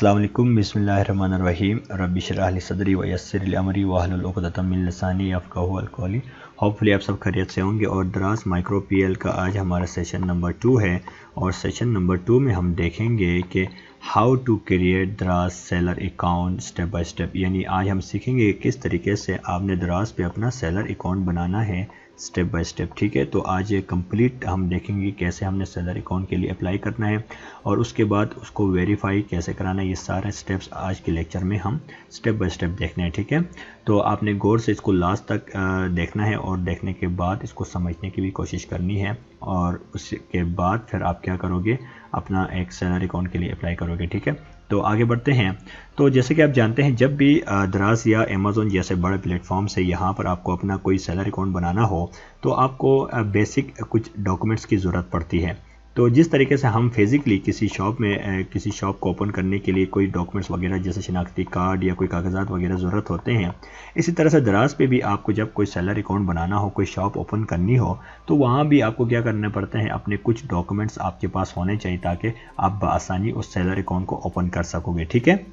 अस्सलाम वालेकुम बिस्मिल्लाहिर्रहमानिर्रहीम रब्बि इश्रह ली सदरी व यस्सिर ली अमरी वहलुल उक़दतम मिन लिसानी यफ़क़हू क़ौली। होपफुली आप सब खैरियत से होंगे। और दराज माइक्रो पीएल का आज हमारा सेशन नंबर 2 है और सेशन नंबर 2 में हम देखेंगे कि हाउ टू क्रिएट दराज seller account step by step. यानी आज हम सीखेंगे किस तरीके से आपने दराज पे अपना सेलर अकाउंट बनाना है स्टेप बाय स्टेप। ठीक है, तो आज ये कंप्लीट हम देखेंगे कैसे हमने सेलर अकाउंट के लिए अप्लाई करना है और उसके बाद उसको वेरीफाई कैसे कराना है। ये सारे स्टेप्स आज के लेक्चर में हम स्टेप बाय स्टेप देखने हैं। ठीक है, तो आपने गौर से इसको लास्ट तक देखना है और देखने के बाद इसको समझने की भी कोशिश करनी है और उसके बाद फिर आप क्या करोगे, अपना एक सेलर अकाउंट के लिए अप्लाई करोगे। ठीक है, तो आगे बढ़ते हैं। तो जैसे कि आप जानते हैं, जब भी दराज या अमेज़न जैसे बड़े प्लेटफॉर्म से यहाँ पर आपको अपना कोई सेलर अकाउंट बनाना हो तो आपको बेसिक कुछ डॉक्यूमेंट्स की ज़रूरत पड़ती है। तो जिस तरीके से हम फिज़िकली किसी शॉप में किसी शॉप को ओपन करने के लिए कोई डॉक्यूमेंट्स वगैरह जैसे शनाख्ती कार्ड या कोई कागजात वगैरह ज़रूरत होते हैं, इसी तरह से दराज पे भी आपको जब कोई सेलर अकाउंट बनाना हो, कोई शॉप ओपन करनी हो, तो वहाँ भी आपको क्या करना पड़ता है, अपने कुछ डॉक्यूमेंट्स आपके पास होने चाहिए ताकि आप बआसानी उस सेलर अकाउंट को ओपन कर सकोगे। ठीक है,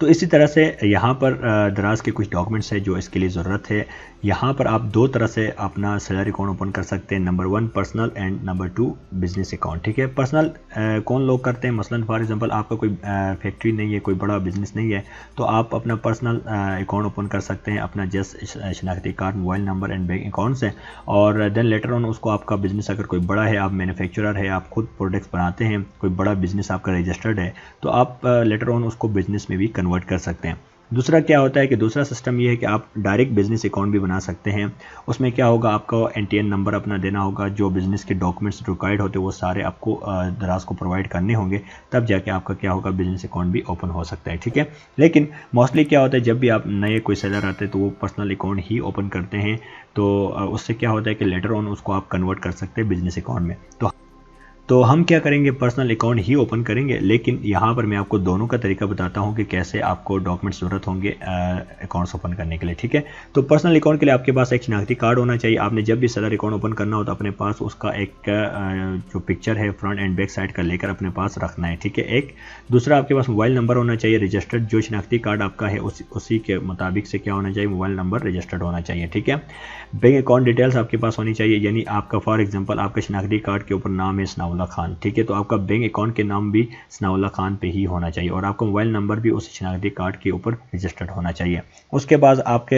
तो इसी तरह से यहाँ पर दराज के कुछ डॉक्यूमेंट्स है जो इसके लिए ज़रूरत है। यहाँ पर आप दो तरह से अपना सेलर अकाउंट ओपन कर सकते हैं, number 1 personal and number 2 business account. ठीक है, पर्सनल कौन लोग करते हैं, मसलन फॉर एग्जांपल आपका कोई फैक्ट्री नहीं है, कोई बड़ा बिज़नेस नहीं है, तो आप अपना पर्सनल अकाउंट ओपन कर सकते हैं अपना जस्ट शनाख्ती card, mobile number and bank account से। और देन लेटर ऑन उसको आपका बिज़नेस अगर कोई बड़ा है, आप मैन्युफैक्चरर है, आप खुद प्रोडक्ट्स बनाते हैं, कोई बड़ा बिज़नेस आपका रजिस्टर्ड है, तो आप लेटर ऑन उसको बिज़नेस में भी कन्वर्ट कर सकते हैं। दूसरा क्या होता है कि दूसरा सिस्टम ये है कि आप डायरेक्ट बिजनेस अकाउंट भी बना सकते हैं। उसमें क्या होगा, आपका एनटीएन नंबर अपना देना होगा, जो बिज़नेस के डॉक्यूमेंट्स रिक्वायर्ड होते हैं वो सारे आपको दराज को प्रोवाइड करने होंगे, तब जाके आपका क्या होगा, बिज़नेस अकाउंट भी ओपन हो सकता है। ठीक है, लेकिन मोस्टली क्या होता है, जब भी आप नए कोई सेलर आते हैं तो वो पर्सनल अकाउंट ही ओपन करते हैं, तो उससे क्या होता है कि लेटर ऑन उसको आप कन्वर्ट कर सकते हैं बिज़नेस अकाउंट में। तो हम क्या करेंगे, पर्सनल अकाउंट ही ओपन करेंगे, लेकिन यहाँ पर मैं आपको दोनों का तरीका बताता हूँ कि कैसे आपको डॉक्यूमेंट्स ज़रूरत होंगे अकाउंट्स ओपन करने के लिए। ठीक है, तो पर्सनल अकाउंट के लिए आपके पास एक शनाख्ती कार्ड होना चाहिए। आपने जब भी सेलर अकाउंट ओपन करना हो तो अपने पास उसका एक जो पिक्चर है फ्रंट एंड बैक साइड का लेकर अपने पास रखना है। ठीक है, एक दूसरा आपके पास मोबाइल नंबर होना चाहिए रजिस्टर्ड, जो शनाख्ती कार्ड आपका है उसी के मुताबिक से क्या होना चाहिए, मोबाइल नंबर रजिस्टर्ड होना चाहिए। ठीक है, बैंक अकाउंट डिटेल्स आपके पास होनी चाहिए, यानी आपका फॉर एग्जांपल आपका शनाख्ती कार्ड के ऊपर नाम है सनाउल्लाह खान। ठीक है, तो आपका बैंक अकाउंट के नाम भी सनाउल्लाह खान पे ही होना चाहिए और आपका मोबाइल नंबर भी उस शनाख्ती कार्ड के ऊपर रजिस्टर्ड होना चाहिए। उसके बाद आपके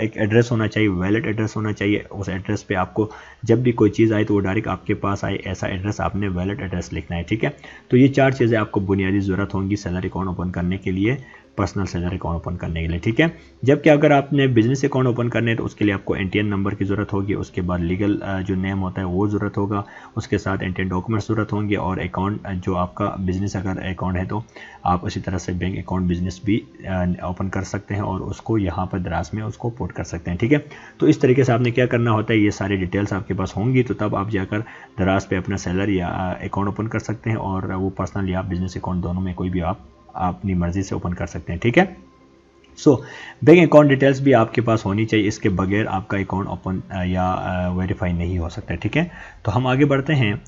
एक एड्रेस होना चाहिए, वैलिड एड्रेस होना चाहिए। उस एड्रेस पे आपको जब भी कोई चीज़ आए तो वो डायरेक्ट आपके पास आए, ऐसा एड्रेस आपने वैलिड एड्रेस लिखना है। ठीक है, तो ये 4 चीज़ें आपको बुनियादी ज़रूरत होंगी सेलर अकाउंट ओपन करने के लिए, पर्सनल सेलर अकाउंट ओपन करने के लिए। ठीक है, जबकि अगर आपने बिजनेस अकाउंट ओपन करने है तो उसके लिए आपको एनटीएन नंबर की ज़रूरत होगी, उसके बाद लीगल जो नेम होता है वो ज़रूरत होगा, उसके साथ एनटीएन डॉक्यूमेंट्स ज़रूरत होंगे और अकाउंट जो आपका बिज़नेस अगर अकाउंट है तो आप इसी तरह से बैंक अकाउंट बिज़नेस भी ओपन कर सकते हैं और उसको यहाँ पर दराज में उसको पोर्ट कर सकते हैं। ठीक है, तो इस तरीके से आपने क्या करना होता है, ये सारी डिटेल्स आपके पास होंगी तो तब आप जाकर दराज पे अपना सेलर या अकाउंट ओपन कर सकते हैं और वो पर्सनल या बिज़नेस अकाउंट दोनों में कोई भी आप अपनी मर्ज़ी से ओपन कर सकते हैं। ठीक है, बैंक अकाउंट डिटेल्स भी आपके पास होनी चाहिए, इसके बगैर आपका अकाउंट ओपन या वेरीफाई नहीं हो सकता। ठीक है, तो हम आगे बढ़ते हैं।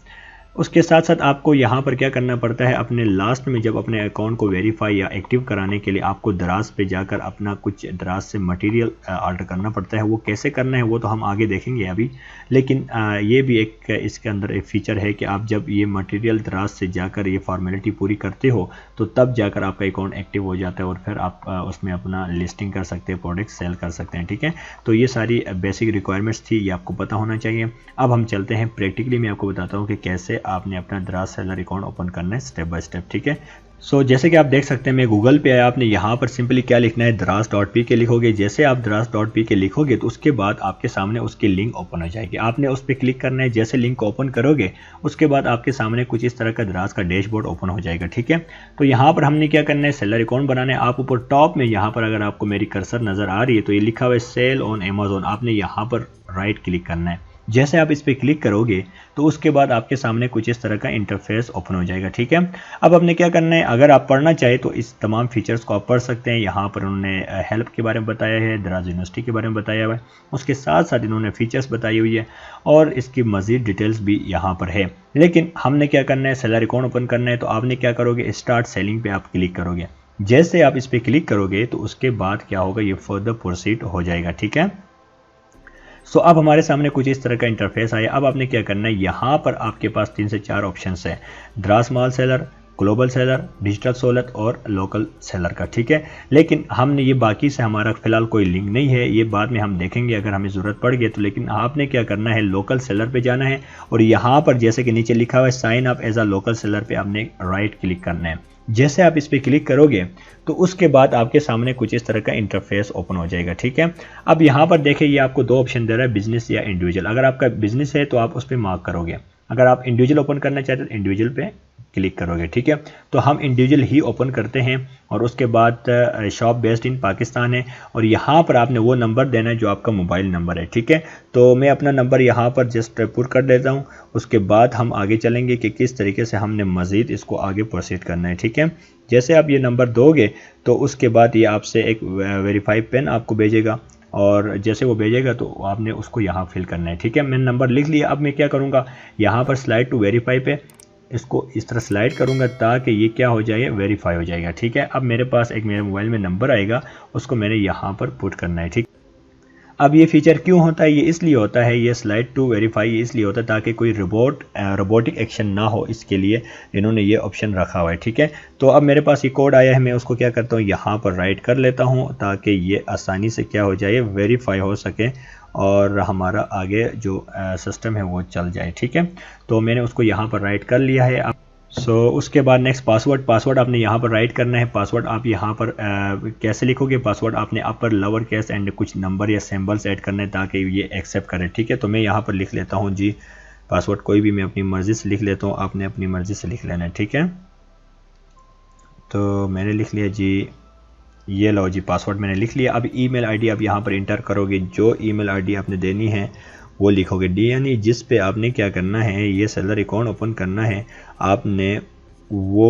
उसके साथ साथ आपको यहाँ पर क्या करना पड़ता है, अपने लास्ट में जब अपने अकाउंट को वेरीफाई या एक्टिव कराने के लिए आपको दराज पे जाकर अपना कुछ दराज से मटेरियल ऑर्डर करना पड़ता है। वो कैसे करना है वो तो हम आगे देखेंगे अभी, लेकिन ये भी एक इसके अंदर एक फ़ीचर है कि आप जब ये मटेरियल दराज से जाकर ये फॉर्मेलिटी पूरी करते हो तो तब जाकर आपका अकाउंट एक्टिव हो जाता है और फिर आप उसमें अपना लिस्टिंग कर सकते हैं, प्रोडक्ट सेल कर सकते हैं। ठीक है, तो ये सारी बेसिक रिक्वायरमेंट्स थी, ये आपको पता होना चाहिए। अब हम चलते हैं प्रैक्टिकली, मैं आपको बताता हूँ कि कैसे आपने अपना दराज सेलर अकाउंट ओपन करना है स्टेप बाय स्टेप। ठीक है, जैसे कि आप देख सकते हैं मैं गूगल पे आया, आपने यहाँ पर सिंपली क्या लिखना है, दराज.pk लिखोगे। जैसे आप दराज.pk लिखोगे तो उसके बाद आपके सामने उसकी लिंक ओपन हो जाएगी, आपने उस पर क्लिक करना है। जैसे लिंक को ओपन करोगे उसके बाद आपके सामने कुछ इस तरह का दराज का डैशबोर्ड ओपन हो जाएगा। ठीक है, तो यहाँ पर हमने क्या करना है, सेलर अकाउंट बनाना है। आप ऊपर टॉप में यहाँ पर अगर आपको मेरी कर्सर नज़र आ रही है तो ये लिखा हुआ है सेल ऑन अमेज़न, आपने यहाँ पर राइट क्लिक करना है। जैसे आप इस पर क्लिक करोगे तो उसके बाद आपके सामने कुछ इस तरह का इंटरफेस ओपन हो जाएगा। ठीक है, अब आपने क्या करना है, अगर आप पढ़ना चाहे तो इस तमाम फीचर्स को आप पढ़ सकते हैं। यहाँ पर उन्होंने हेल्प के बारे में बताया है, दराज यूनिवर्सिटी के बारे में बताया हुआ है, उसके साथ साथ इन्होंने फीचर्स बताई हुई है और इसकी मज़ीद डिटेल्स भी यहाँ पर है। लेकिन हमने क्या करना है, सेलर अकाउंट ओपन करना है, तो आपने क्या करोगे, स्टार्ट सेलिंग पे आप क्लिक करोगे। जैसे आप इस पर क्लिक करोगे तो उसके बाद क्या होगा, ये फर्दर प्रोसीड हो जाएगा। ठीक है, सो अब हमारे सामने कुछ इस तरह का इंटरफेस आया। अब आपने क्या करना है, यहाँ पर आपके पास 3 से 4 ऑप्शंस है, द्रास small seller, global seller, digital सोलत और लोकल सेलर का। ठीक है, लेकिन हमने ये बाकी से हमारा फिलहाल कोई लिंक नहीं है, ये बाद में हम देखेंगे अगर हमें ज़रूरत पड़ गई तो। लेकिन आपने क्या करना है, लोकल सेलर पे जाना है और यहाँ पर जैसे कि नीचे लिखा हुआ है sign up as a local seller पे आपने राइट क्लिक करना है। जैसे आप इस पर क्लिक करोगे तो उसके बाद आपके सामने कुछ इस तरह का इंटरफेस ओपन हो जाएगा। ठीक है, अब यहाँ पर देखिए ये आपको 2 ऑप्शन दे रहा है, बिजनेस या इंडिविजुअल। अगर आपका बिजनेस है तो आप उस पर मार्क करोगे, अगर आप इंडिविजुअल ओपन करना चाहते हैं तो इंडिविजुअल पे क्लिक करोगे। ठीक है, तो हम इंडिविजुअल ही ओपन करते हैं और उसके बाद शॉप बेस्ड इन पाकिस्तान है और यहाँ पर आपने वो नंबर देना है जो आपका मोबाइल नंबर है। ठीक है, तो मैं अपना नंबर यहाँ पर जस्ट पुट कर देता हूँ, उसके बाद हम आगे चलेंगे कि किस तरीके से हमने मज़ीद इसको आगे प्रोसीड करना है। ठीक है, जैसे आप ये नंबर दोगे तो उसके बाद ये आपसे एक वेरीफाई पेन आपको भेजेगा और जैसे वो भेजेगा तो आपने उसको यहाँ फिल करना है। ठीक है, मैंने नंबर लिख लिया। अब मैं क्या करूँगा, यहाँ पर स्लाइड टू वेरीफाई पे इसको इस तरह स्लाइड करूँगा ताकि ये क्या हो जाए, वेरीफाई हो जाएगा। ठीक है, अब मेरे पास एक मेरे मोबाइल में नंबर आएगा, उसको मैंने यहाँ पर पुट करना है। ठीक, अब ये फीचर क्यों होता है, ये इसलिए होता है, ये स्लाइड टू वेरीफाई इसलिए होता है ताकि कोई रोबोटिक एक्शन ना हो, इसके लिए इन्होंने ये ऑप्शन रखा हुआ है। ठीक है, तो अब मेरे पास ये कोड आया है, मैं उसको क्या करता हूँ, यहाँ पर राइट कर लेता हूँ ताकि ये आसानी से क्या हो जाए, वेरीफाई हो सके और हमारा आगे जो सिस्टम है वो चल जाए। ठीक है, तो मैंने उसको यहाँ पर राइट कर लिया है। अब उसके बाद नेक्स्ट पासवर्ड आपने यहाँ पर राइट करना है। पासवर्ड आप यहाँ पर कैसे लिखोगे, पासवर्ड आपने अपर लोअर केस एंड कुछ नंबर या सिंबल्स ऐड करना है ताकि ये एक्सेप्ट करे। ठीक है, तो मैं यहाँ पर लिख लेता हूँ जी पासवर्ड, कोई भी मैं अपनी मर्ज़ी से लिख लेता हूँ, आपने अपनी मर्ज़ी से लिख लेना है। ठीक है, तो मैंने लिख लिया जी, ये लो जी पासवर्ड मैंने लिख लिया। अब ईमेल आईडी आप यहाँ पर इंटर करोगे, जो ईमेल आईडी आपने देनी है वो लिखोगे, डी यानी जिस पे आपने क्या करना है, ये सेलर अकाउंट ओपन करना है, आपने वो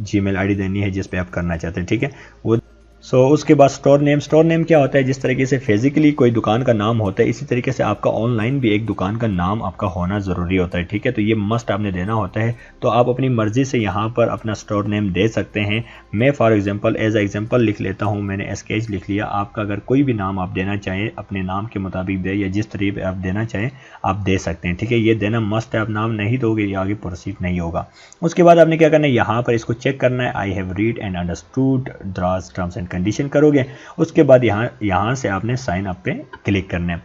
जीमेल आईडी देनी है जिस पे आप करना चाहते हैं। ठीक है, वो उसके बाद स्टोर नेम क्या होता है, जिस तरीके से फिजिकली कोई दुकान का नाम होता है इसी तरीके से आपका ऑनलाइन भी एक दुकान का नाम आपका होना ज़रूरी होता है। ठीक है, तो ये मस्ट आपने देना होता है। तो आप अपनी मर्ज़ी से यहाँ पर अपना स्टोर नेम दे सकते हैं। मैं फॉर एग्जांपल एज एग्जांपल लिख लेता हूँ, मैंने SKH लिख लिया। आपका अगर कोई भी नाम आप देना चाहें अपने नाम के मुताबिक दे, या जिस तरीके आप देना चाहें आप दे सकते हैं। ठीक है, ये देना मस्ट है, आप नाम नहीं दोगे ये आगे प्रोसीड नहीं होगा। उसके बाद आपने क्या करना है, यहाँ पर इसको चेक करना है, I have read and understood Dras terms and condition करोगे। उसके बाद यहाँ से आपने साइन अप पे क्लिक करना है।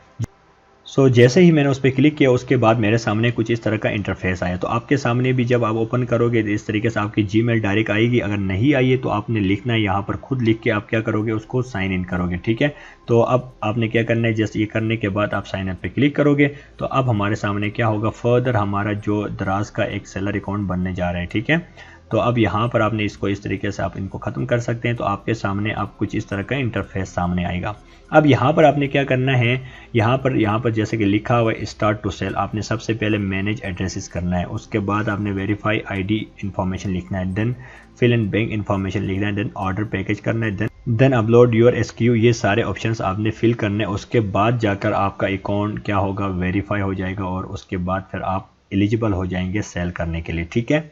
जैसे ही मैंने उस पर क्लिक किया उसके बाद मेरे सामने कुछ इस तरह का इंटरफेस आया। तो आपके सामने भी जब आप ओपन करोगे तो इस तरीके से आपकी जीमेल डायरेक्ट आएगी। अगर नहीं आई है तो आपने लिखना है, यहाँ पर खुद लिख के आप क्या करोगे, उसको साइन इन करोगे। ठीक है, तो अब आपने क्या करना है, जस्ट ये करने के बाद आप साइन अप पे क्लिक करोगे तो अब हमारे सामने क्या होगा, फर्दर हमारा जो दराज का एक सेलर अकाउंट बनने जा रहा है। ठीक है, तो अब यहाँ पर आपने इसको इस तरीके से आप इनको ख़त्म कर सकते हैं। तो आपके सामने आप कुछ इस तरह का इंटरफेस सामने आएगा। अब यहाँ पर आपने क्या करना है, यहाँ पर जैसे कि लिखा हुआ है स्टार्ट टू सेल, आपने सबसे पहले मैनेज एड्रेसेस करना है। उसके बाद आपने वेरीफाई आईडी इन्फॉर्मेशन लिखना है, then fill in bank information लिखना है, देन ऑर्डर पैकेज करना है, देन अपलोड योर SKU। ये सारे ऑप्शंस आपने फिल करने। उसके बाद जाकर आपका अकाउंट क्या होगा, वेरीफाई हो जाएगा और उसके बाद फिर आप एलिजिबल हो जाएंगे सेल करने के लिए। ठीक है,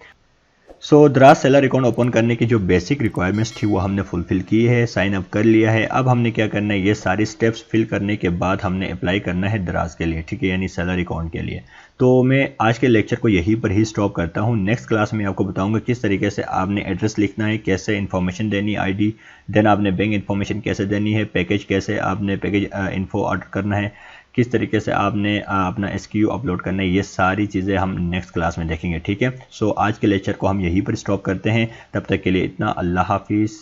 दराज सेलर अकाउंट ओपन करने की जो बेसिक रिक्वायरमेंट्स थी वो हमने फुलफिल की है, साइन अप कर लिया है। अब हमने क्या करना है, ये सारी स्टेप्स फिल करने के बाद हमने अप्लाई करना है दराज के लिए। ठीक है, यानी सेलर अकाउंट के लिए। तो मैं आज के लेक्चर को यहीं पर ही स्टॉप करता हूँ। नेक्स्ट क्लास में आपको बताऊंगा किस तरीके से आपने एड्रेस लिखना है, कैसे इन्फॉर्मेशन देनी है, ID, देन आपने बैंक इन्फॉर्मेशन कैसे देनी है, पैकेज कैसे आपने पैकेज इन्फो ऑर्डर करना है, किस तरीके से आपने अपना SKU अपलोड करना है, ये सारी चीज़ें हम नेक्स्ट क्लास में देखेंगे। ठीक है, आज के लेक्चर को हम यहीं पर स्टॉप करते हैं। तब तक के लिए इतना, अल्लाह हाफिज़।